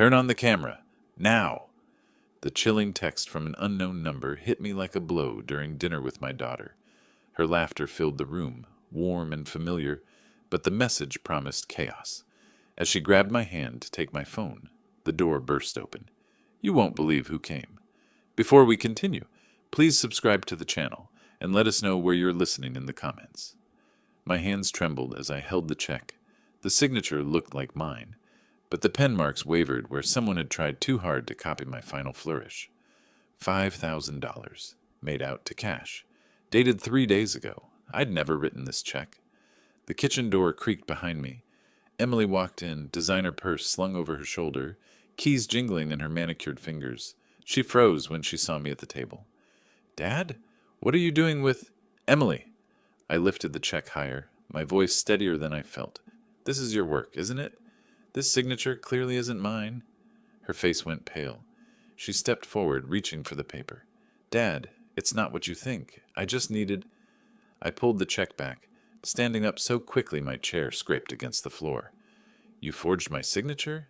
Turn on the camera. Now. The chilling text from an unknown number hit me like a blow during dinner with my daughter. Her laughter filled the room, warm and familiar, but the message promised chaos. As she grabbed my hand to take my phone, the door burst open. You won't believe who came. Before we continue, please subscribe to the channel and let us know where you're listening in the comments. My hands trembled as I held the check. The signature looked like mine, but the pen marks wavered where someone had tried too hard to copy my final flourish. $5,000, made out to cash, dated 3 days ago. I'd never written this check. The kitchen door creaked behind me. Emily walked in, designer purse slung over her shoulder, keys jingling in her manicured fingers. She froze when she saw me at the table. Dad, what are you doing with Emily? I lifted the check higher, my voice steadier than I felt. This is your work, isn't it? This signature clearly isn't mine. Her face went pale. She stepped forward, reaching for the paper. Dad, it's not what you think. I just needed... I pulled the check back, standing up so quickly my chair scraped against the floor. You forged my signature?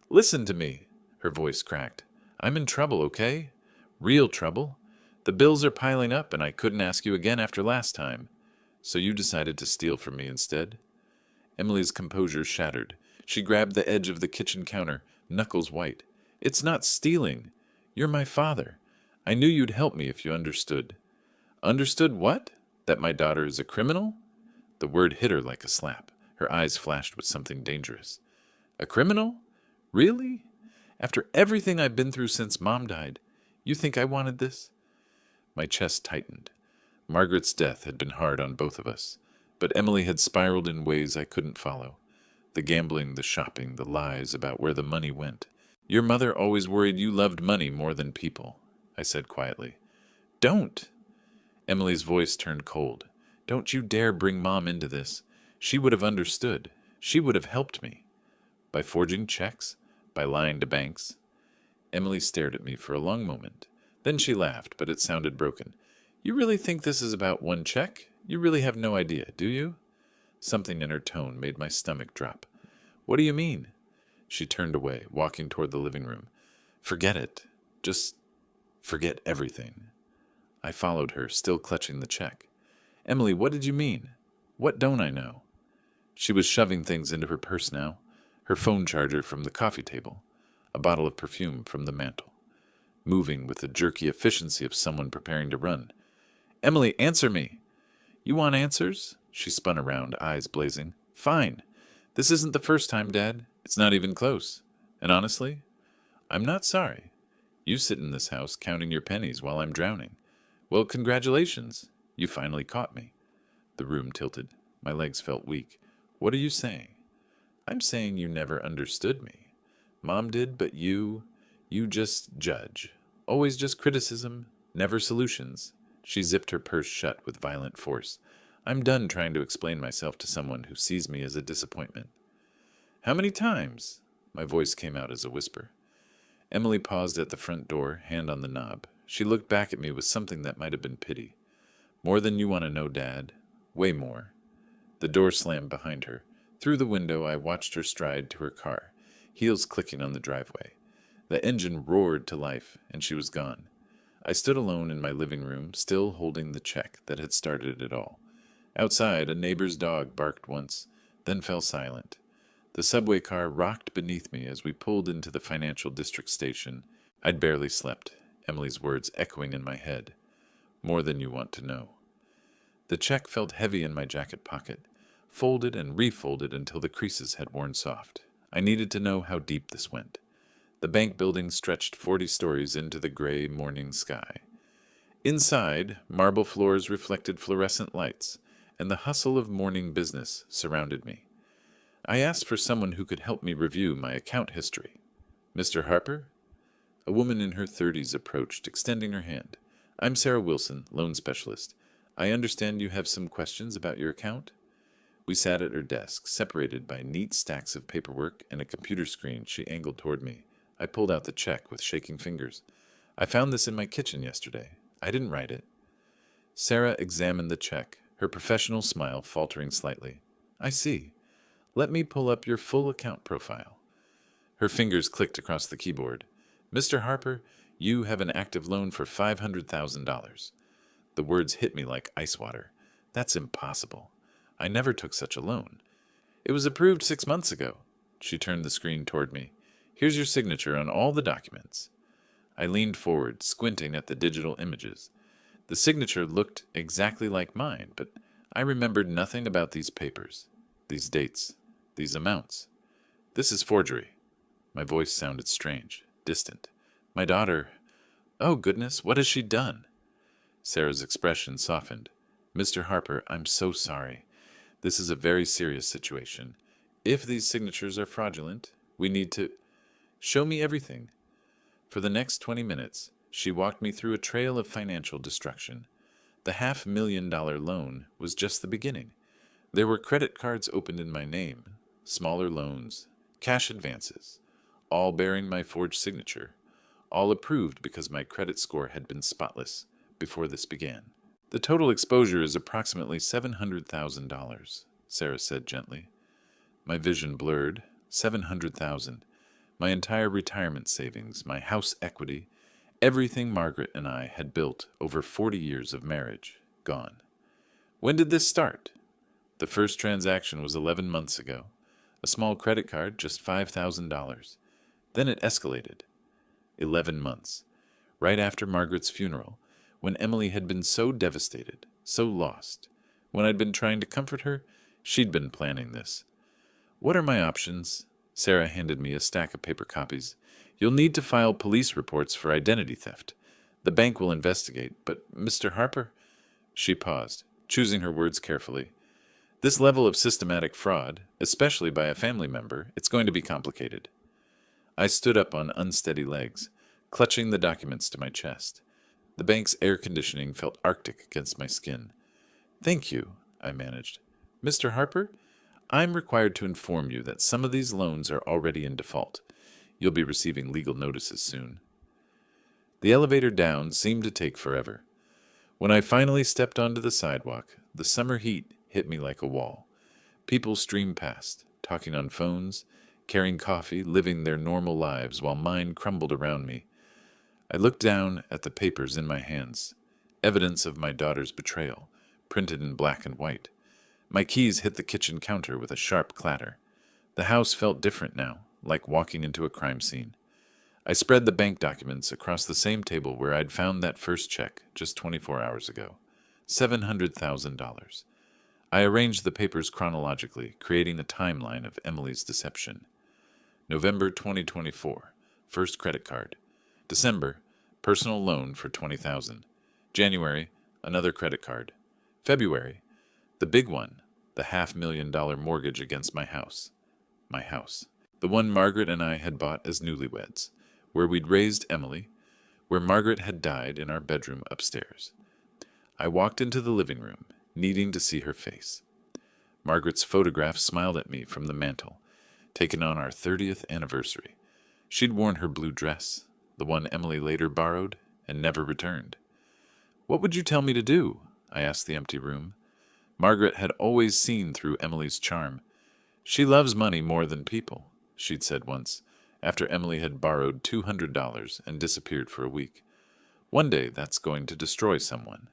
Listen to me, her voice cracked. I'm in trouble, okay? Real trouble. The bills are piling up and I couldn't ask you again after last time. So you decided to steal from me instead? Emily's composure shattered. She grabbed the edge of the kitchen counter, knuckles white. It's not stealing. You're my father. I knew you'd help me if you understood. Understood what? That my daughter is a criminal? The word hit her like a slap. Her eyes flashed with something dangerous. A criminal? Really? After everything I've been through since Mom died, you think I wanted this? My chest tightened. Margaret's death had been hard on both of us, but Emily had spiraled in ways I couldn't follow. The gambling, the shopping, the lies about where the money went. Your mother always worried you loved money more than people, I said quietly. Don't! Emily's voice turned cold. Don't you dare bring Mom into this. She would have understood. She would have helped me. By forging checks? By lying to banks? Emily stared at me for a long moment. Then she laughed, but it sounded broken. You really think this is about one check? You really have no idea, do you? Something in her tone made my stomach drop. What do you mean? She turned away, walking toward the living room. Forget it. Just forget everything. I followed her, still clutching the check. Emily, what did you mean? What don't I know? She was shoving things into her purse now. Her phone charger from the coffee table. A bottle of perfume from the mantel. Moving with the jerky efficiency of someone preparing to run. Emily, answer me! You want answers? She spun around, eyes blazing. Fine. This isn't the first time, Dad. It's not even close. And honestly, I'm not sorry. You sit in this house counting your pennies while I'm drowning. Well, congratulations. You finally caught me. The room tilted. My legs felt weak. What are you saying? I'm saying you never understood me. Mom did, but you just judge. Always just criticism, never solutions. She zipped her purse shut with violent force. I'm done trying to explain myself to someone who sees me as a disappointment. How many times? My voice came out as a whisper. Emily paused at the front door, hand on the knob. She looked back at me with something that might have been pity. More than you want to know, Dad. Way more. The door slammed behind her. Through the window, I watched her stride to her car, heels clicking on the driveway. The engine roared to life, and she was gone. I stood alone in my living room, still holding the check that had started it all. Outside, a neighbor's dog barked once, then fell silent. The subway car rocked beneath me as we pulled into the financial district station. I'd barely slept, Emily's words echoing in my head. More than you want to know. The check felt heavy in my jacket pocket, folded and refolded until the creases had worn soft. I needed to know how deep this went. The bank building stretched 40 stories into the gray morning sky. Inside, marble floors reflected fluorescent lights, and the hustle of morning business surrounded me. I asked for someone who could help me review my account history. Mr. Harper? A woman in her 30s approached, extending her hand. I'm Sarah Wilson, loan specialist. I understand you have some questions about your account? We sat at her desk, separated by neat stacks of paperwork and a computer screen she angled toward me. I pulled out the check with shaking fingers. I found this in my kitchen yesterday. I didn't write it. Sarah examined the check, her professional smile faltering slightly. I see. Let me pull up your full account profile. Her fingers clicked across the keyboard. "Mr. Harper, you have an active loan for $500,000. The words hit me like ice water. That's impossible. I never took such a loan. It was approved 6 months ago. She turned the screen toward me. Here's your signature on all the documents. I leaned forward, squinting at the digital images. The signature looked exactly like mine, but I remembered nothing about these papers, these dates, these amounts. This is forgery. My voice sounded strange, distant. My daughter... Oh, goodness, what has she done? Sarah's expression softened. Mr. Harper, I'm so sorry. This is a very serious situation. If these signatures are fraudulent, we need to... Show me everything. For the next 20 minutes, she walked me through a trail of financial destruction. The $500,000 loan was just the beginning. There were credit cards opened in my name, smaller loans, cash advances, all bearing my forged signature, all approved because my credit score had been spotless before this began. The total exposure is approximately $700,000, Sarah said gently. My vision blurred. $700,000. My entire retirement savings, my house equity, everything Margaret and I had built over 40 years of marriage, gone. When did this start? The first transaction was 11 months ago. A small credit card, just $5,000. Then it escalated. 11 months. Right after Margaret's funeral, when Emily had been so devastated, so lost. When I'd been trying to comfort her, she'd been planning this. What are my options? Sarah handed me a stack of paper copies. You'll need to file police reports for identity theft. The bank will investigate, but Mr. Harper... She paused, choosing her words carefully. This level of systematic fraud, especially by a family member, it's going to be complicated. I stood up on unsteady legs, clutching the documents to my chest. The bank's air conditioning felt arctic against my skin. Thank you, I managed. Mr. Harper, I'm required to inform you that some of these loans are already in default. You'll be receiving legal notices soon. The elevator down seemed to take forever. When I finally stepped onto the sidewalk, the summer heat hit me like a wall. People streamed past, talking on phones, carrying coffee, living their normal lives while mine crumbled around me. I looked down at the papers in my hands, evidence of my daughter's betrayal, printed in black and white. My keys hit the kitchen counter with a sharp clatter. The house felt different now, like walking into a crime scene. I spread the bank documents across the same table where I'd found that first check just 24 hours ago. $700,000. I arranged the papers chronologically, creating a timeline of Emily's deception. November 2024, first credit card. December, personal loan for $20,000. January, another credit card. February, the big one, the $500,000 mortgage against my house. My house. The one Margaret and I had bought as newlyweds, where we'd raised Emily, where Margaret had died in our bedroom upstairs. I walked into the living room, needing to see her face. Margaret's photograph smiled at me from the mantel, taken on our 30th anniversary. She'd worn her blue dress, the one Emily later borrowed and never returned. What would you tell me to do? I asked the empty room. Margaret had always seen through Emily's charm. She loves money more than people, she'd said once, after Emily had borrowed $200 and disappeared for a week. One day that's going to destroy someone.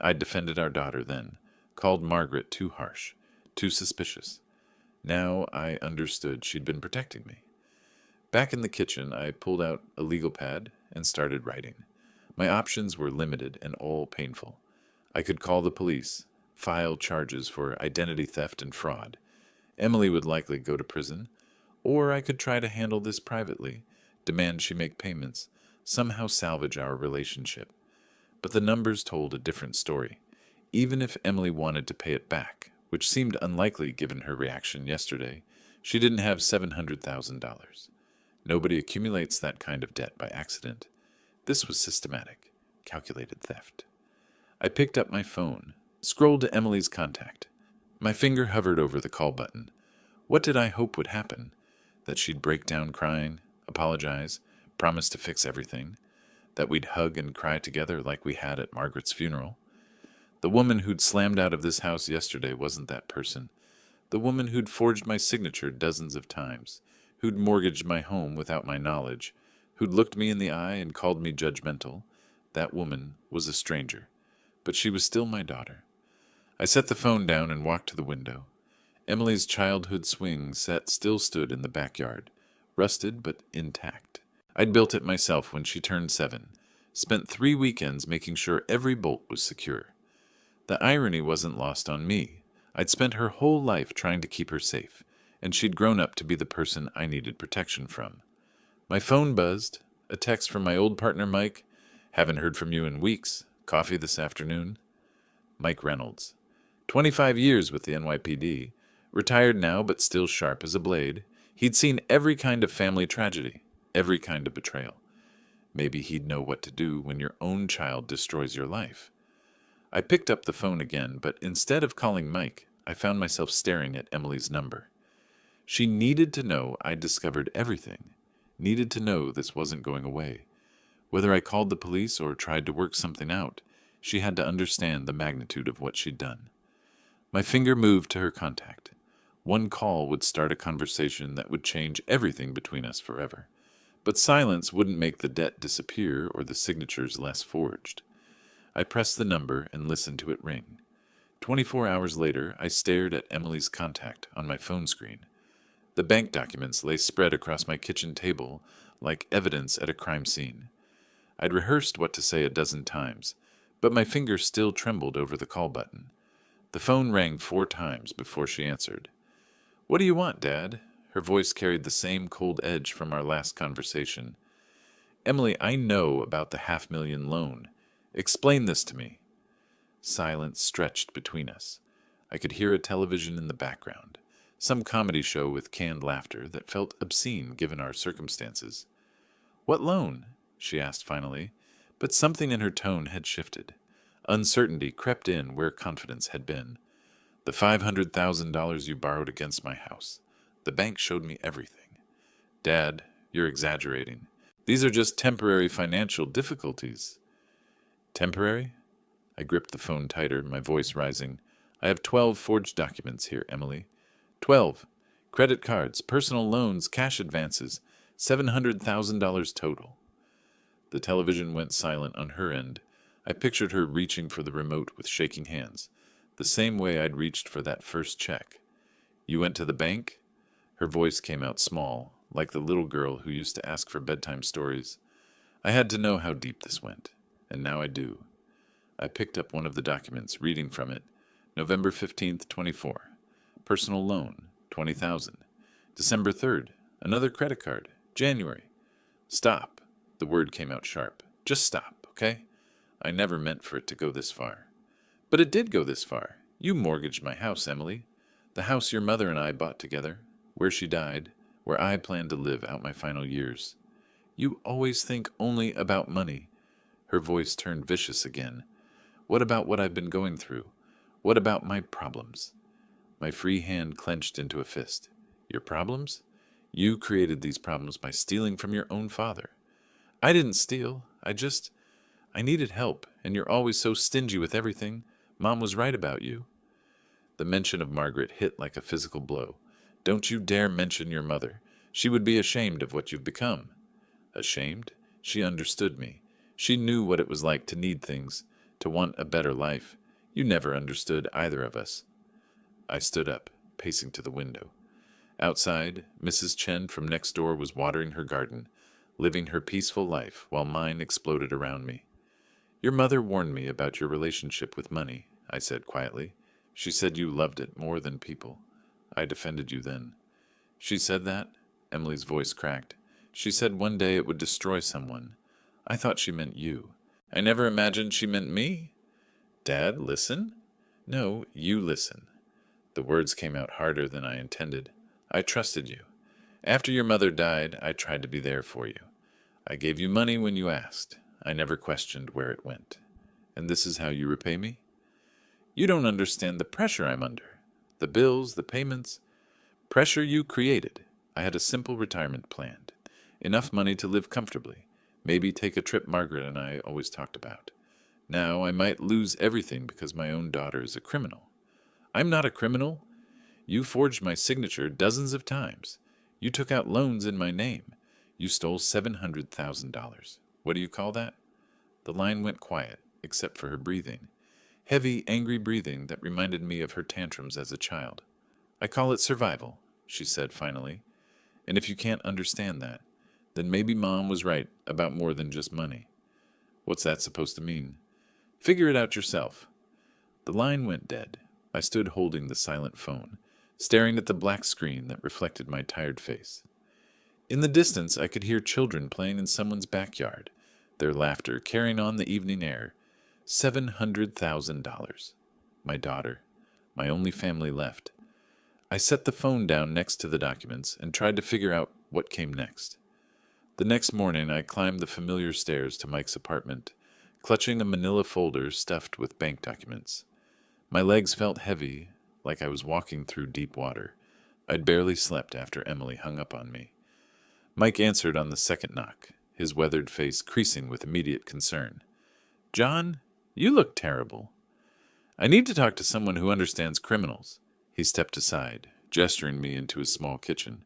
I defended our daughter then, called Margaret too harsh, too suspicious. Now I understood she'd been protecting me. Back in the kitchen, I pulled out a legal pad and started writing. My options were limited and all painful. I could call the police, file charges for identity theft and fraud. Emily would likely go to prison, or I could try to handle this privately, demand she make payments, somehow salvage our relationship. But the numbers told a different story. Even if Emily wanted to pay it back, which seemed unlikely given her reaction yesterday, she didn't have $700,000. Nobody accumulates that kind of debt by accident. This was systematic, calculated theft. I picked up my phone, scrolled to Emily's contact. My finger hovered over the call button. What did I hope would happen? That she'd break down crying, apologize, promise to fix everything? That we'd hug and cry together like we had at Margaret's funeral? The woman who'd slammed out of this house yesterday wasn't that person. The woman who'd forged my signature dozens of times, who'd mortgaged my home without my knowledge, who'd looked me in the eye and called me judgmental. That woman was a stranger, but she was still my daughter. I set the phone down and walked to the window. Emily's childhood swing set still stood in the backyard, rusted but intact. I'd built it myself when she turned 7, spent 3 weekends making sure every bolt was secure. The irony wasn't lost on me. I'd spent her whole life trying to keep her safe, and she'd grown up to be the person I needed protection from. My phone buzzed, a text from my old partner Mike. Haven't heard from you in weeks. Coffee this afternoon? Mike Reynolds. 25 years with the NYPD. Retired now, but still sharp as a blade. He'd seen every kind of family tragedy, every kind of betrayal. Maybe he'd know what to do when your own child destroys your life. I picked up the phone again, but instead of calling Mike, I found myself staring at Emily's number. She needed to know I'd discovered everything. Needed to know this wasn't going away. Whether I called the police or tried to work something out, she had to understand the magnitude of what she'd done. My finger moved to her contact. One call would start a conversation that would change everything between us forever. But silence wouldn't make the debt disappear or the signatures less forged. I pressed the number and listened to it ring. 24 hours later, I stared at Emily's contact on my phone screen. The bank documents lay spread across my kitchen table like evidence at a crime scene. I'd rehearsed what to say a dozen times, but my fingers still trembled over the call button. The phone rang 4 times before she answered. "What do you want, Dad?" Her voice carried the same cold edge from our last conversation. "Emily, I know about the $500,000 loan. Explain this to me." Silence stretched between us. I could hear a television in the background, some comedy show with canned laughter that felt obscene given our circumstances. "What loan?" she asked finally, but something in her tone had shifted. Uncertainty crept in where confidence had been. "The $500,000 you borrowed against my house. The bank showed me everything." "Dad, you're exaggerating. These are just temporary financial difficulties." "Temporary?" I gripped the phone tighter, my voice rising. "I have 12 forged documents here, Emily. 12. Credit cards, personal loans, cash advances. $700,000 total." The television went silent on her end. I pictured her reaching for the remote with shaking hands, the same way I'd reached for that first check. "You went to the bank?" Her voice came out small, like the little girl who used to ask for bedtime stories. I had to know how deep this went, and now I do. I picked up one of the documents, reading from it. November 15th, 24. Personal loan, $20,000. December 3rd, another credit card. January. "Stop." The word came out sharp. "Just stop, okay? I never meant for it to go this far." "But it did go this far. You mortgaged my house, Emily. The house your mother and I bought together, where she died, where I planned to live out my final years. You always think only about money." Her voice turned vicious again. "What about what I've been going through? What about my problems?" My free hand clenched into a fist. "Your problems? You created these problems by stealing from your own father." "I didn't steal. I needed help, and you're always so stingy with everything. Mom was right about you." The mention of Margaret hit like a physical blow. "Don't you dare mention your mother. She would be ashamed of what you've become." Ashamed? She understood me. She knew what it was like to need things, to want a better life. You never understood either of us. I stood up, pacing to the window. Outside, Mrs. Chen from next door was watering her garden, living her peaceful life while mine exploded around me. "Your mother warned me about your relationship with money," I said quietly. "She said you loved it more than people. I defended you then." "She said that?" Emily's voice cracked. "She said one day it would destroy someone. I thought she meant you. I never imagined she meant me." "Dad, listen." "No, you listen." The words came out harder than I intended. "I trusted you. After your mother died, I tried to be there for you. I gave you money when you asked. I never questioned where it went. And this is how you repay me?" "You don't understand the pressure I'm under. The bills, the payments. Pressure you created. I had a simple retirement planned. Enough money to live comfortably. Maybe take a trip Margaret and I always talked about. Now I might lose everything because my own daughter is a criminal. I'm not a criminal. You forged my signature dozens of times. You took out loans in my name. You stole $700,000. What do you call that?" The line went quiet, except for her breathing. Heavy, angry breathing that reminded me of her tantrums as a child. "I call it survival," she said finally. "And if you can't understand that, then maybe Mom was right about more than just money." "What's that supposed to mean?" "Figure it out yourself." The line went dead. I stood holding the silent phone, staring at the black screen that reflected my tired face. In the distance, I could hear children playing in someone's backyard, their laughter carrying on the evening air. $700,000. My daughter. My only family left. I set the phone down next to the documents and tried to figure out what came next. The next morning, I climbed the familiar stairs to Mike's apartment, clutching a manila folder stuffed with bank documents. My legs felt heavy, like I was walking through deep water. I'd barely slept after Emily hung up on me. Mike answered on the second knock, his weathered face creasing with immediate concern. "John, you look terrible." "I need to talk to someone who understands criminals." He stepped aside, gesturing me into his small kitchen.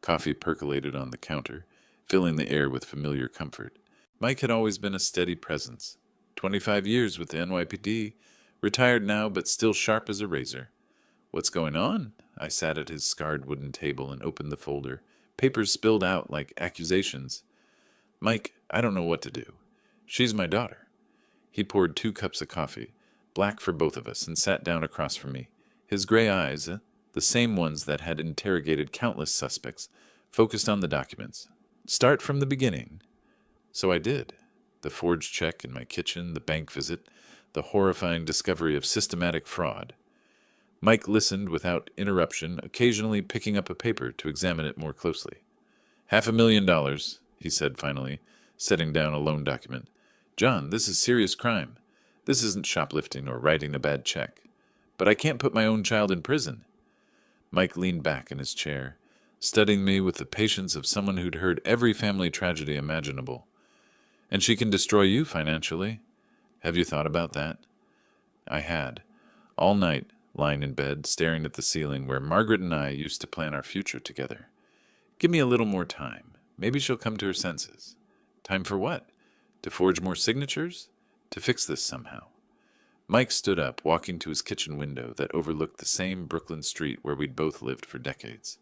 Coffee percolated on the counter, filling the air with familiar comfort. Mike had always been a steady presence. 25 years with the NYPD, retired now but still sharp as a razor. "What's going on?" I sat at his scarred wooden table and opened the folder. Papers spilled out like accusations. "Mike, I don't know what to do. She's my daughter." He poured 2 cups of coffee, black for both of us, and sat down across from me. His gray eyes, the same ones that had interrogated countless suspects, focused on the documents. "Start from the beginning." So I did. The forged check in my kitchen, the bank visit, the horrifying discovery of systematic fraud. Mike listened without interruption, occasionally picking up a paper to examine it more closely. $500,000, he said finally, setting down a loan document. "John, this is serious crime. This isn't shoplifting or writing a bad check. But I can't put my own child in prison." Mike leaned back in his chair, studying me with the patience of someone who'd heard every family tragedy imaginable. "And she can destroy you financially. Have you thought about that?" I had. All night, lying in bed, staring at the ceiling where Margaret and I used to plan our future together. "Give me a little more time. Maybe she'll come to her senses." "Time for what? To forge more signatures? To fix this somehow." Mike stood up, walking to his kitchen window that overlooked the same Brooklyn street where we'd both lived for decades.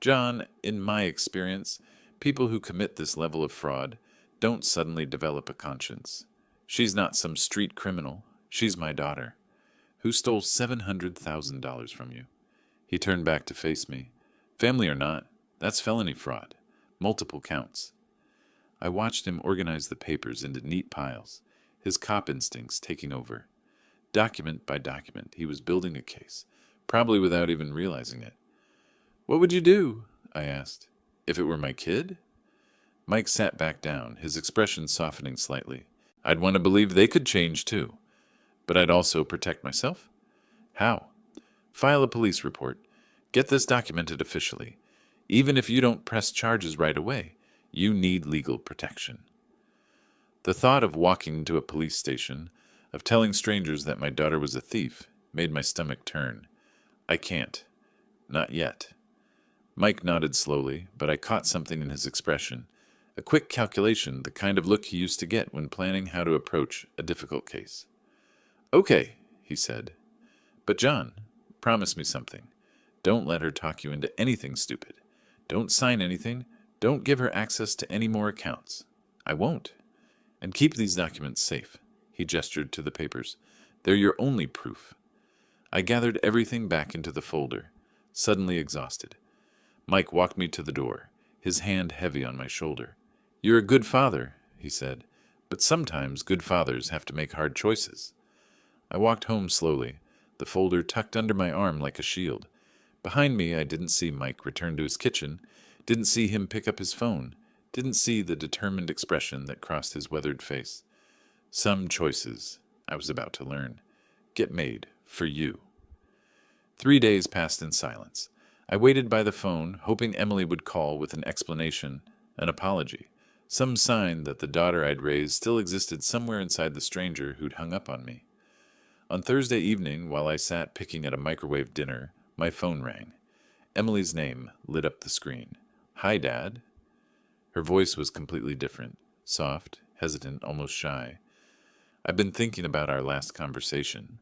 "John, in my experience, people who commit this level of fraud don't suddenly develop a conscience. She's not some street criminal. She's my daughter. Who stole $700,000 from you?" He turned back to face me. "Family or not, that's felony fraud. Multiple counts." I watched him organize the papers into neat piles, his cop instincts taking over. Document by document, he was building a case, probably without even realizing it. "What would you do?" I asked. "If it were my kid?" Mike sat back down, his expression softening slightly. "I'd want to believe they could change too. But I'd also protect myself." "How?" "File a police report. Get this documented officially. Even if you don't press charges right away, you need legal protection." The thought of walking into a police station, of telling strangers that my daughter was a thief, made my stomach turn. "I can't. Not yet." Mike nodded slowly, but I caught something in his expression. A quick calculation, the kind of look he used to get when planning how to approach a difficult case. "Okay," he said. "But John, promise me something. Don't let her talk you into anything stupid. Don't sign anything. Don't give her access to any more accounts." "I won't." "And keep these documents safe." He gestured to the papers. "They're your only proof." I gathered everything back into the folder, suddenly exhausted. Mike walked me to the door, his hand heavy on my shoulder. "You're a good father," he said, "but sometimes good fathers have to make hard choices." I walked home slowly, the folder tucked under my arm like a shield. Behind me, I didn't see Mike return to his kitchen, didn't see him pick up his phone, didn't see the determined expression that crossed his weathered face. Some choices, I was about to learn, get made for you. 3 days passed in silence. I waited by the phone, hoping Emily would call with an explanation, an apology, some sign that the daughter I'd raised still existed somewhere inside the stranger who'd hung up on me. On Thursday evening, while I sat picking at a microwave dinner, my phone rang. Emily's name lit up the screen. "Hi, Dad." Her voice was completely different, soft, hesitant, almost shy. "I've been thinking about our last conversation."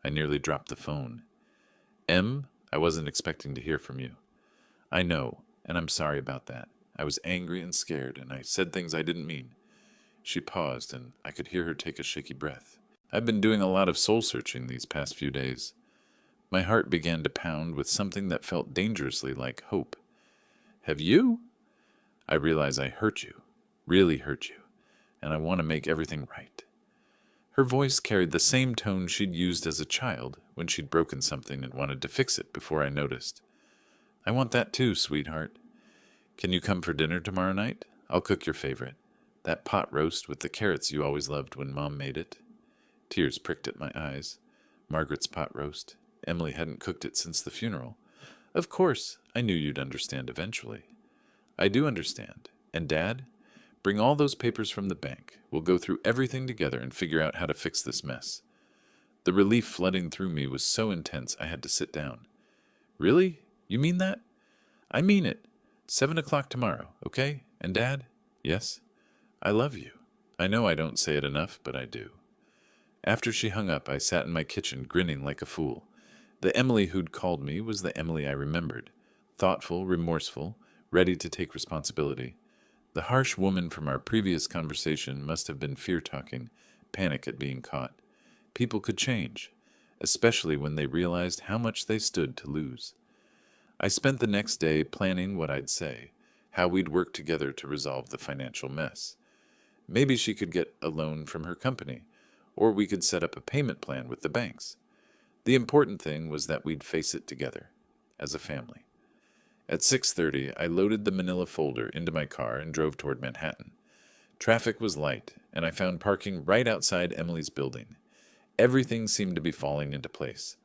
I nearly dropped the phone. "Em, I wasn't expecting to hear from you." "I know, and I'm sorry about that. I was angry and scared, and I said things I didn't mean." She paused, and I could hear her take a shaky breath. "I've been doing a lot of soul-searching these past few days." My heart began to pound with something that felt dangerously like hope. "Have you?" "I realize I hurt you, really hurt you, and I want to make everything right." Her voice carried the same tone she'd used as a child when she'd broken something and wanted to fix it before I noticed. "I want that too, sweetheart. Can you come for dinner tomorrow night? I'll cook your favorite. That pot roast with the carrots you always loved when Mom made it." Tears pricked at my eyes. Margaret's pot roast. Emily hadn't cooked it since the funeral. "Of course, I knew you'd understand eventually." "I do understand. And Dad, bring all those papers from the bank. We'll go through everything together and figure out how to fix this mess." The relief flooding through me was so intense I had to sit down. "Really? You mean that?" "I mean it. 7 o'clock tomorrow, okay? And Dad?" "Yes?" "I love you. I know I don't say it enough, but I do." After she hung up, I sat in my kitchen grinning like a fool. The Emily who'd called me was the Emily I remembered. Thoughtful, remorseful, ready to take responsibility. The harsh woman from our previous conversation must have been fear-talking, panic at being caught. People could change, especially when they realized how much they stood to lose. I spent the next day planning what I'd say, how we'd work together to resolve the financial mess. Maybe she could get a loan from her company, or we could set up a payment plan with the banks. The important thing was that we'd face it together, as a family. At 6:30, I loaded the manila folder into my car and drove toward Manhattan. Traffic was light, and I found parking right outside Emily's building. Everything seemed to be falling into place.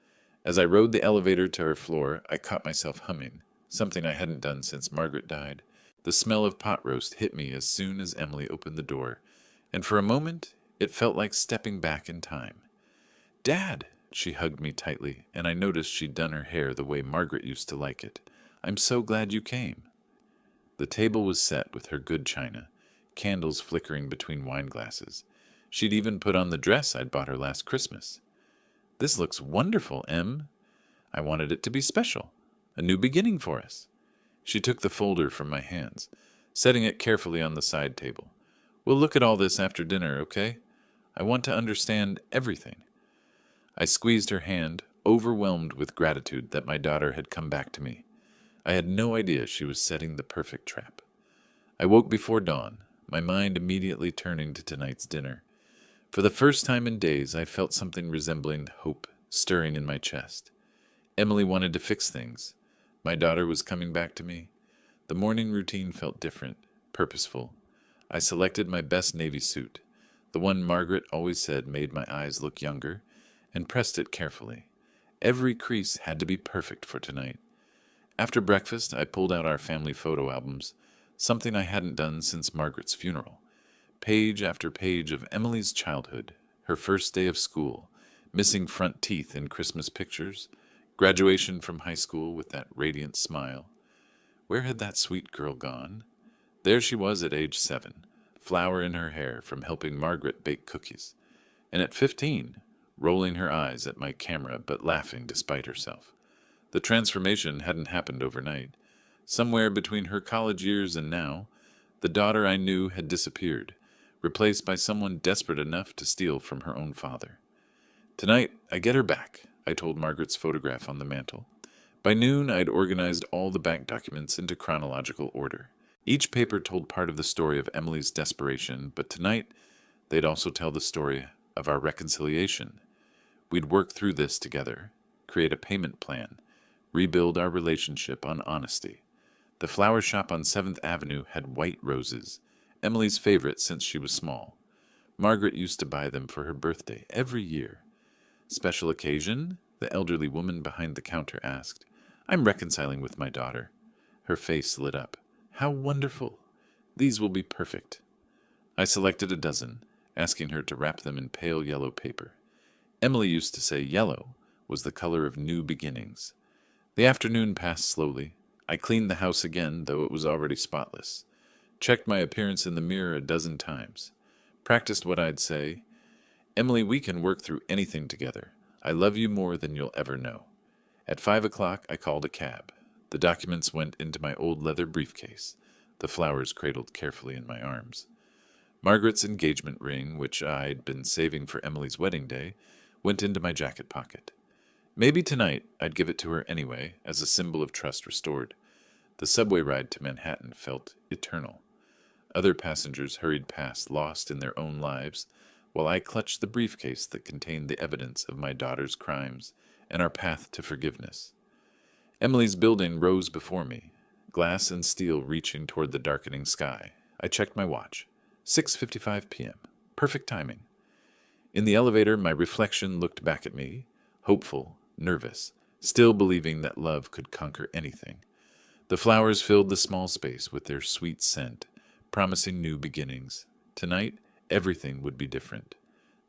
As I rode the elevator to her floor, I caught myself humming, something I hadn't done since Margaret died. The smell of pot roast hit me as soon as Emily opened the door, and for a moment, it felt like stepping back in time. "Dad!" She hugged me tightly, and I noticed she'd done her hair the way Margaret used to like it. "I'm so glad you came." The table was set with her good china, candles flickering between wine glasses. She'd even put on the dress I'd bought her last Christmas. "This looks wonderful, Em. I wanted it to be special. A new beginning for us." She took the folder from my hands, setting it carefully on the side table. "We'll look at all this after dinner, okay? I want to understand everything." I squeezed her hand, overwhelmed with gratitude that my daughter had come back to me. I had no idea she was setting the perfect trap. I woke before dawn, my mind immediately turning to tonight's dinner. For the first time in days, I felt something resembling hope stirring in my chest. Emily wanted to fix things. My daughter was coming back to me. The morning routine felt different, purposeful. I selected my best navy suit, the one Margaret always said made my eyes look younger, and pressed it carefully. Every crease had to be perfect for tonight. After breakfast, I pulled out our family photo albums, something I hadn't done since Margaret's funeral. Page after page of Emily's childhood, her first day of school, missing front teeth in Christmas pictures, graduation from high school with that radiant smile. Where had that sweet girl gone? There she was at age 7, flower in her hair from helping Margaret bake cookies. And at 15, rolling her eyes at my camera but laughing despite herself. The transformation hadn't happened overnight. Somewhere between her college years and now, the daughter I knew had disappeared, replaced by someone desperate enough to steal from her own father. "Tonight, I get her back," I told Margaret's photograph on the mantel. By noon, I'd organized all the bank documents into chronological order. Each paper told part of the story of Emily's desperation, but tonight, they'd also tell the story of our reconciliation. We'd work through this together, create a payment plan, rebuild our relationship on honesty. The flower shop on 7th Avenue had white roses, Emily's favorite since she was small. Margaret used to buy them for her birthday every year. "Special occasion?" the elderly woman behind the counter asked. "I'm reconciling with my daughter." Her face lit up. "How wonderful! These will be perfect." I selected a dozen, asking her to wrap them in pale yellow paper. Emily used to say yellow was the color of new beginnings. The afternoon passed slowly. I cleaned the house again, though it was already spotless. Checked my appearance in the mirror a dozen times. Practiced what I'd say. Emily, we can work through anything together. I love you more than you'll ever know. At 5 o'clock, I called a cab. The documents went into my old leather briefcase, the flowers cradled carefully in my arms. Margaret's engagement ring, which I'd been saving for Emily's wedding day, went into my jacket pocket. Maybe tonight I'd give it to her anyway, as a symbol of trust restored. The subway ride to Manhattan felt eternal. Other passengers hurried past, lost in their own lives, while I clutched the briefcase that contained the evidence of my daughter's crimes and our path to forgiveness. Emily's building rose before me, glass and steel reaching toward the darkening sky. I checked my watch. 6:55 p.m. Perfect timing. In the elevator, my reflection looked back at me, hopeful, nervous, still believing that love could conquer anything. The flowers filled the small space with their sweet scent, promising new beginnings. Tonight, everything would be different.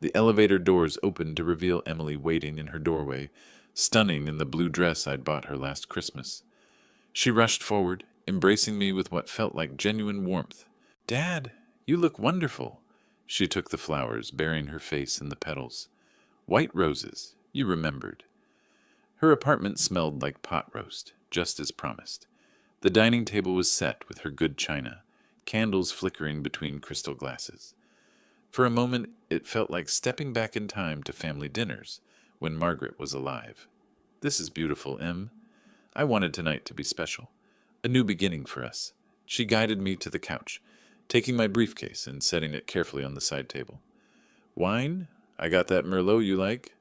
The elevator doors opened to reveal Emily waiting in her doorway, stunning in the blue dress I'd bought her last Christmas. She rushed forward, embracing me with what felt like genuine warmth. "Dad, you look wonderful." She took the flowers, burying her face in the petals. "White roses, you remembered." Her apartment smelled like pot roast, just as promised. The dining table was set with her good china, candles flickering between crystal glasses. For a moment, it felt like stepping back in time to family dinners, when Margaret was alive. "This is beautiful, Em. I wanted tonight to be special. A new beginning for us." She guided me to the couch, taking my briefcase and setting it carefully on the side table. "Wine? I got that Merlot you like."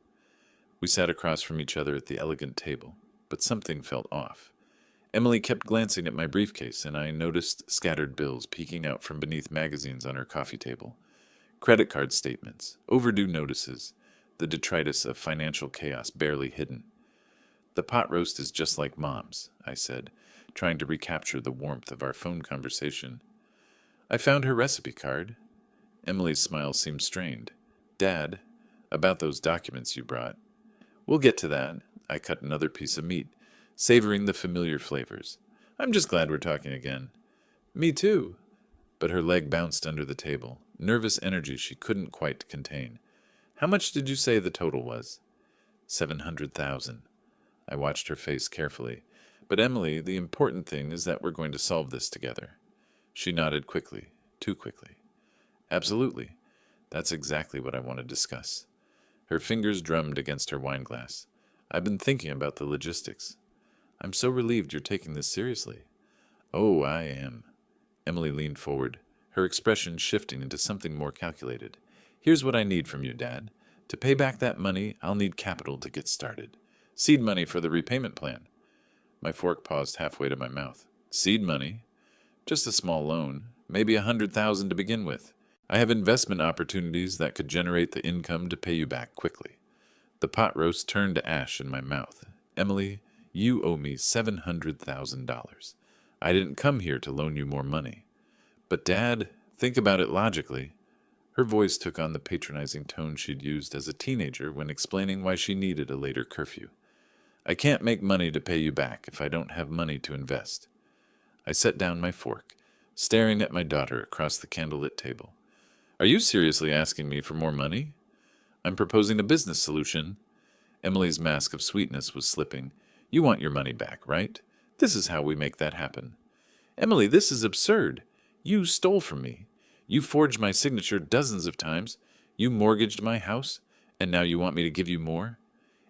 We sat across from each other at the elegant table, but something felt off. Emily kept glancing at my briefcase, and I noticed scattered bills peeking out from beneath magazines on her coffee table. Credit card statements, overdue notices, the detritus of financial chaos barely hidden. "The pot roast is just like Mom's," I said, trying to recapture the warmth of our phone conversation. "I found her recipe card." Emily's smile seemed strained. "Dad, about those documents you brought." "We'll get to that." I cut another piece of meat, savoring the familiar flavors. "I'm just glad we're talking again." "Me too." But her leg bounced under the table, nervous energy she couldn't quite contain. "How much did you say the total was?" 700,000. I watched her face carefully. "But Emily, the important thing is that we're going to solve this together." She nodded quickly, too quickly. "Absolutely. That's exactly what I want to discuss." Her fingers drummed against her wineglass. "I've been thinking about the logistics." "I'm so relieved you're taking this seriously." "Oh, I am." Emily leaned forward, her expression shifting into something more calculated. "Here's what I need from you, Dad. To pay back that money, I'll need capital to get started. Seed money for the repayment plan." My fork paused halfway to my mouth. "Seed money?" "Just a small loan, maybe 100,000 to begin with. I have investment opportunities that could generate the income to pay you back quickly." The pot roast turned to ash in my mouth. "Emily, you owe me $700,000. I didn't come here to loan you more money." "But Dad, think about it logically." Her voice took on the patronizing tone she'd used as a teenager when explaining why she needed a later curfew. "I can't make money to pay you back if I don't have money to invest." I set down my fork, staring at my daughter across the candlelit table. "Are you seriously asking me for more money?" "I'm proposing a business solution." Emily's mask of sweetness was slipping. "You want your money back, right? This is how we make that happen." "Emily, this is absurd. You stole from me. You forged my signature dozens of times. You mortgaged my house, and now you want me to give you more?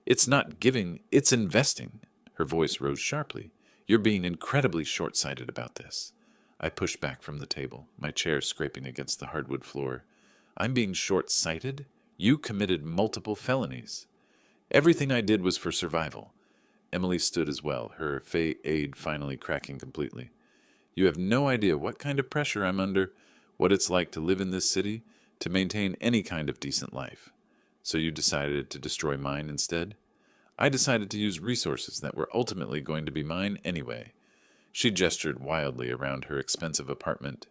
It's not giving, it's investing." Her voice rose sharply. "You're being incredibly short-sighted about this." I pushed back from the table, my chair scraping against the hardwood floor. "I'm being short-sighted? You committed multiple felonies." "Everything I did was for survival." Emily stood as well, her aide finally cracking completely. "You have no idea what kind of pressure I'm under, what it's like to live in this city, to maintain any kind of decent life. So you decided to destroy mine instead?" "I decided to use resources that were ultimately going to be mine anyway." She gestured wildly around her expensive apartment.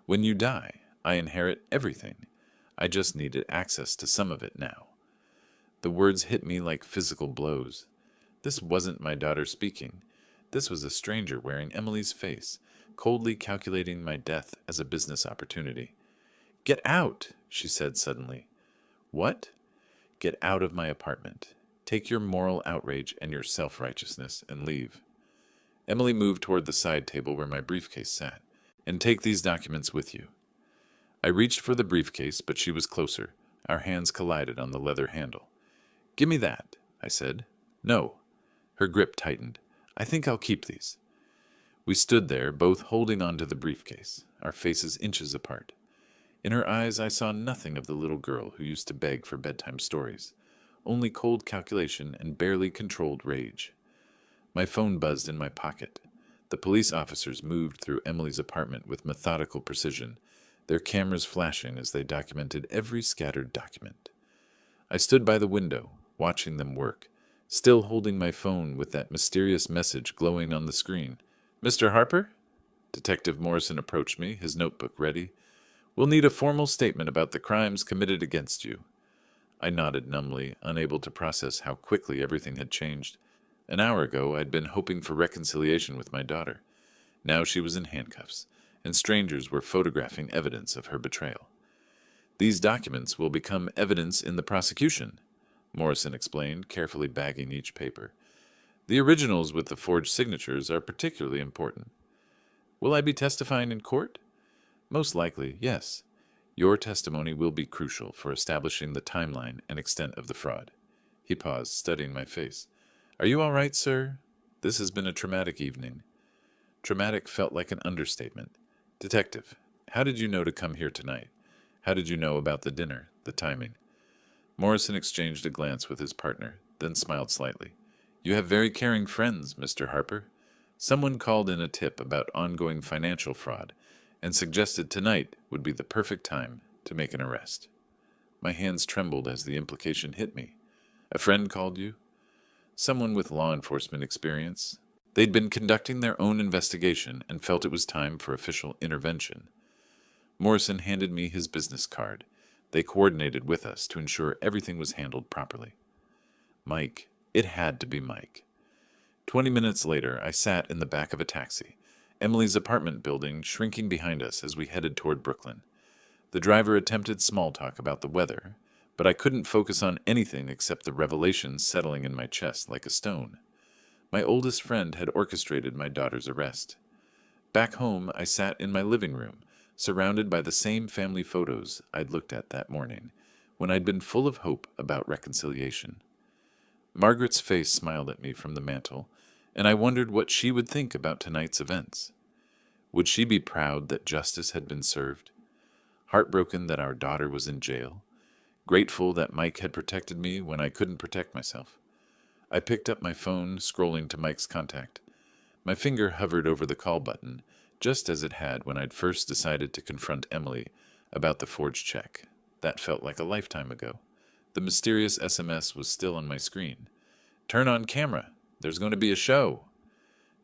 "When you die, I inherit everything. I just needed access to some of it now." The words hit me like physical blows. This wasn't my daughter speaking. This was a stranger wearing Emily's face, coldly calculating my death as a business opportunity. "Get out," she said suddenly. "What?" "Get out of my apartment. Take your moral outrage and your self-righteousness and leave." Emily moved toward the side table where my briefcase sat. "And take these documents with you." I reached for the briefcase, but she was closer. Our hands collided on the leather handle. "Give me that," I said. "No." Her grip tightened. "I think I'll keep these." We stood there, both holding on to the briefcase, our faces inches apart. In her eyes I saw nothing of the little girl who used to beg for bedtime stories, only cold calculation and barely controlled rage. My phone buzzed in my pocket. The police officers moved through Emily's apartment with methodical precision, their cameras flashing as they documented every scattered document. I stood by the window, watching them work, still holding my phone with that mysterious message glowing on the screen. "Mr. Harper?" Detective Morrison approached me, his notebook ready. "We'll need a formal statement about the crimes committed against you." I nodded numbly, unable to process how quickly everything had changed. An hour ago, I'd been hoping for reconciliation with my daughter. Now she was in handcuffs, and strangers were photographing evidence of her betrayal. "These documents will become evidence in the prosecution," Morrison explained, carefully bagging each paper. "The originals with the forged signatures are particularly important." "Will I be testifying in court?" "Most likely, yes. Your testimony will be crucial for establishing the timeline and extent of the fraud." He paused, studying my face. "Are you all right, sir? This has been a traumatic evening." Traumatic felt like an understatement. "Detective, how did you know to come here tonight? How did you know about the dinner, the timing?" Morrison exchanged a glance with his partner, then smiled slightly. "You have very caring friends, Mr. Harper. Someone called in a tip about ongoing financial fraud and suggested tonight would be the perfect time to make an arrest." My hands trembled as the implication hit me. "A friend called you?" "Someone with law enforcement experience. They'd been conducting their own investigation and felt it was time for official intervention." Morrison handed me his business card. They coordinated with us to ensure everything was handled properly. Mike. It had to be Mike. 20 minutes later, I sat in the back of a taxi, Emily's apartment building shrinking behind us as we headed toward Brooklyn. The driver attempted small talk about the weather, but I couldn't focus on anything except the revelation settling in my chest like a stone. My oldest friend had orchestrated my daughter's arrest. Back home, I sat in my living room, surrounded by the same family photos I'd looked at that morning, when I'd been full of hope about reconciliation. Margaret's face smiled at me from the mantel, and I wondered what she would think about tonight's events. Would she be proud that justice had been served? Heartbroken that our daughter was in jail? Grateful that Mike had protected me when I couldn't protect myself? I picked up my phone, scrolling to Mike's contact. My finger hovered over the call button, just as it had when I'd first decided to confront Emily about the forged check. That felt like a lifetime ago. The mysterious SMS was still on my screen. "Turn on camera. There's going to be a show."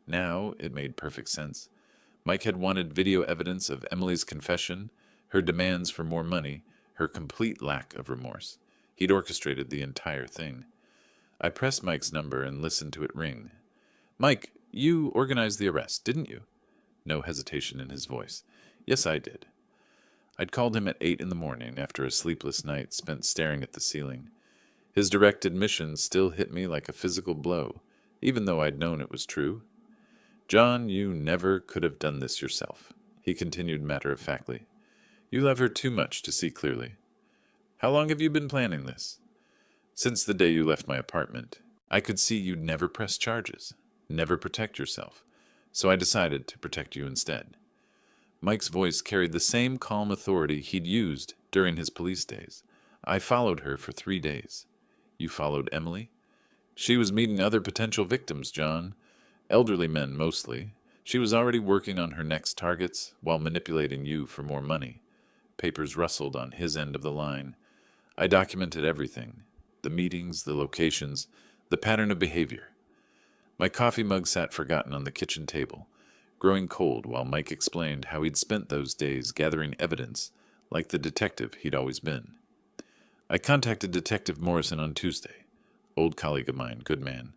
Now it made perfect sense. Mike had wanted video evidence of Emily's confession, her demands for more money, her complete lack of remorse. He'd orchestrated the entire thing. I pressed Mike's number and listened to it ring. "Mike, you organized the arrest, didn't you?" No hesitation in his voice. "Yes, I did." I'd called him at 8 in the morning after a sleepless night spent staring at the ceiling. His direct admission still hit me like a physical blow, even though I'd known it was true. "John, you never could have done this yourself," he continued matter-of-factly. "You love her too much to see clearly. How long have you been planning this?" "Since the day you left my apartment. I could see you'd never press charges, never protect yourself, so I decided to protect you instead." Mike's voice carried the same calm authority he'd used during his police days. "I followed her for 3 days." "You followed Emily?" "She was meeting other potential victims, John. Elderly men, mostly. She was already working on her next targets while manipulating you for more money." Papers rustled on his end of the line. I documented everything. The meetings, the locations, the pattern of behavior. My coffee mug sat forgotten on the kitchen table, growing cold while Mike explained how he'd spent those days gathering evidence, like the detective he'd always been. "I contacted Detective Morrison on Tuesday. Old colleague of mine, good man.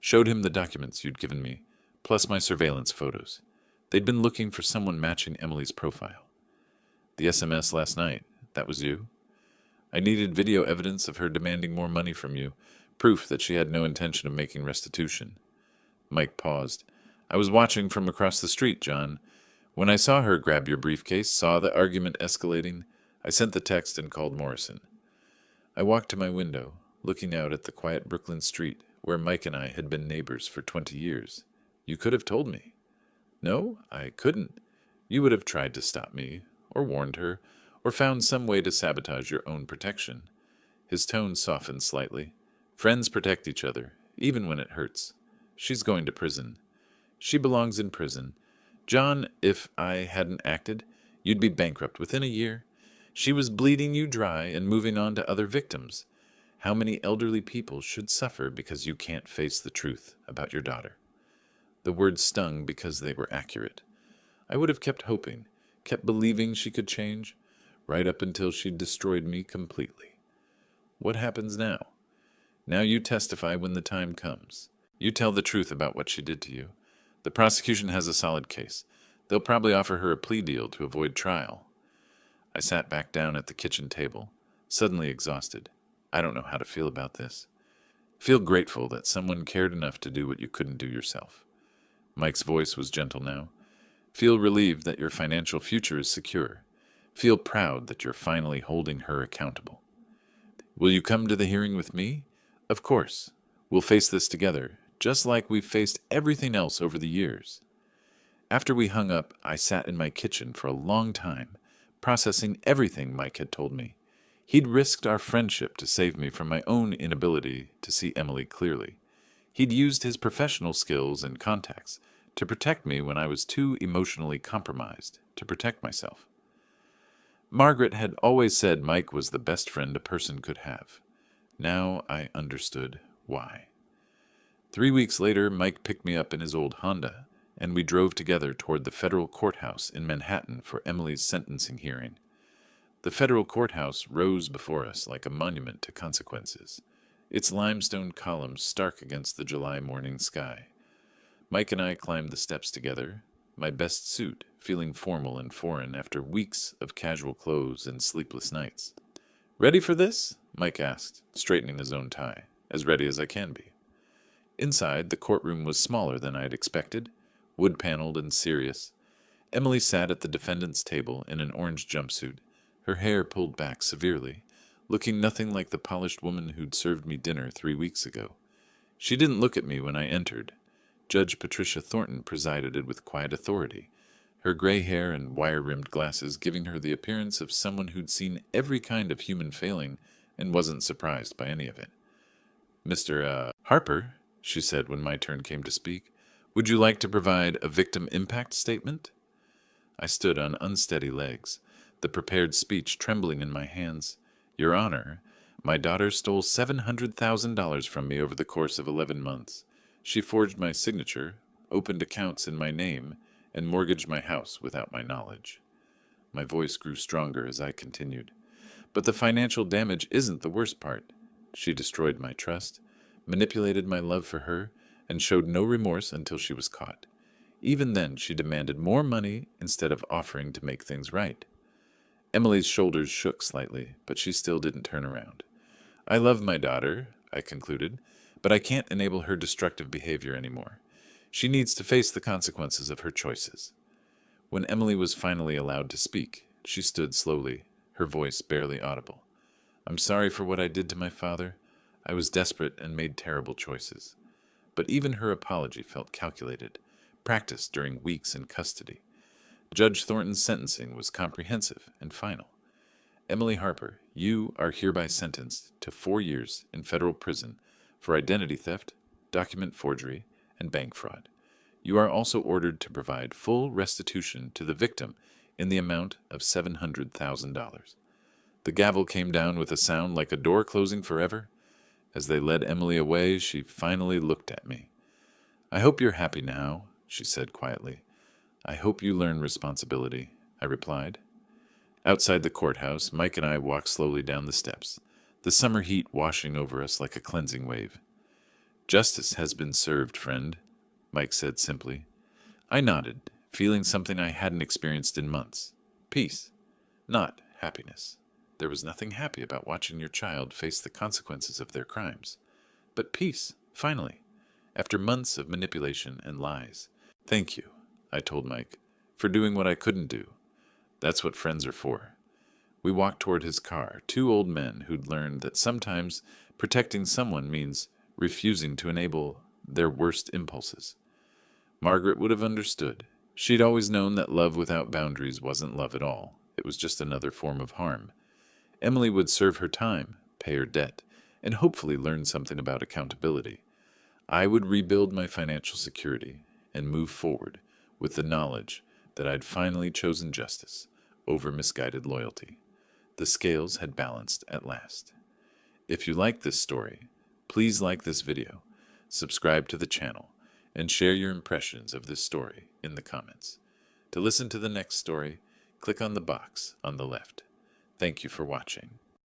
Showed him the documents you'd given me, plus my surveillance photos. They'd been looking for someone matching Emily's profile. The SMS last night, that was you? I needed video evidence of her demanding more money from you, proof that she had no intention of making restitution. Mike paused. I was watching from across the street, John. When I saw her grab your briefcase, saw the argument escalating, I sent the text and called Morrison. I walked to my window, looking out at the quiet Brooklyn street where Mike and I had been neighbors for 20 years. You could have told me. No, I couldn't. You would have tried to stop me, or warned her, or found some way to sabotage your own protection. His tone softened slightly. Friends protect each other, even when it hurts. She's going to prison. She belongs in prison. John, if I hadn't acted, you'd be bankrupt within a year. She was bleeding you dry and moving on to other victims. How many elderly people should suffer because you can't face the truth about your daughter? The words stung because they were accurate. I would have kept hoping, kept believing she could change, right up until she destroyed me completely. What happens now? Now you testify when the time comes. You tell the truth about what she did to you. The prosecution has a solid case. They'll probably offer her a plea deal to avoid trial. I sat back down at the kitchen table, suddenly exhausted. I don't know how to feel about this. Feel grateful that someone cared enough to do what you couldn't do yourself. Mike's voice was gentle now. Feel relieved that your financial future is secure. Feel proud that you're finally holding her accountable. Will you come to the hearing with me? Of course. We'll face this together, just like we've faced everything else over the years. After we hung up, I sat in my kitchen for a long time, processing everything Mike had told me. He'd risked our friendship to save me from my own inability to see Emily clearly. He'd used his professional skills and contacts to protect me when I was too emotionally compromised to protect myself. Margaret had always said Mike was the best friend a person could have. Now I understood why. 3 weeks later, Mike picked me up in his old Honda, and we drove together toward the federal courthouse in Manhattan for Emily's sentencing hearing. The federal courthouse rose before us like a monument to consequences, its limestone columns stark against the July morning sky. Mike and I climbed the steps together, my best suit feeling formal and foreign after weeks of casual clothes and sleepless nights. Ready for this? Mike asked, straightening his own tie. As ready as I can be. Inside, the courtroom was smaller than I had expected, wood-paneled and serious. Emily sat at the defendant's table in an orange jumpsuit, her hair pulled back severely, looking nothing like the polished woman who'd served me dinner 3 weeks ago. She didn't look at me when I entered. Judge Patricia Thornton presided with quiet authority, her gray hair and wire-rimmed glasses giving her the appearance of someone who'd seen every kind of human failing and wasn't surprised by any of it. Mr. Harper, she said when my turn came to speak, would you like to provide a victim impact statement? I stood on unsteady legs, the prepared speech trembling in my hands. Your Honor, my daughter stole $700,000 from me over the course of 11 months. She forged my signature, opened accounts in my name, and mortgaged my house without my knowledge. My voice grew stronger as I continued. But the financial damage isn't the worst part. She destroyed my trust, manipulated my love for her, and showed no remorse until she was caught. Even then, she demanded more money instead of offering to make things right. Emily's shoulders shook slightly, but she still didn't turn around. I love my daughter, I concluded, but I can't enable her destructive behavior anymore. She needs to face the consequences of her choices. When Emily was finally allowed to speak, she stood slowly, her voice barely audible. I'm sorry for what I did to my father. I was desperate and made terrible choices. But even her apology felt calculated, practiced during weeks in custody. Judge Thornton's sentencing was comprehensive and final. Emily Harper, you are hereby sentenced to 4 years in federal prison for identity theft, document forgery, and bank fraud. You are also ordered to provide full restitution to the victim in the amount of $700,000. The gavel came down with a sound like a door closing forever. As they led Emily away, she finally looked at me. I hope you're happy now, she said quietly. I hope you learn responsibility, I replied. Outside the courthouse, Mike and I walked slowly down the steps, the summer heat washing over us like a cleansing wave. Justice has been served, friend, Mike said simply. I nodded, feeling something I hadn't experienced in months. Peace, not happiness. There was nothing happy about watching your child face the consequences of their crimes. But peace, finally, after months of manipulation and lies. Thank you, I told Mike, for doing what I couldn't do. That's what friends are for. We walked toward his car, two old men who'd learned that sometimes protecting someone means refusing to enable their worst impulses. Margaret would have understood. She'd always known that love without boundaries wasn't love at all. It was just another form of harm. Emily would serve her time, pay her debt, and hopefully learn something about accountability. I would rebuild my financial security and move forward with the knowledge that I'd finally chosen justice over misguided loyalty. The scales had balanced at last. If you like this story, please like this video, subscribe to the channel, and share your impressions of this story in the comments. To listen to the next story, click on the box on the left. Thank you for watching.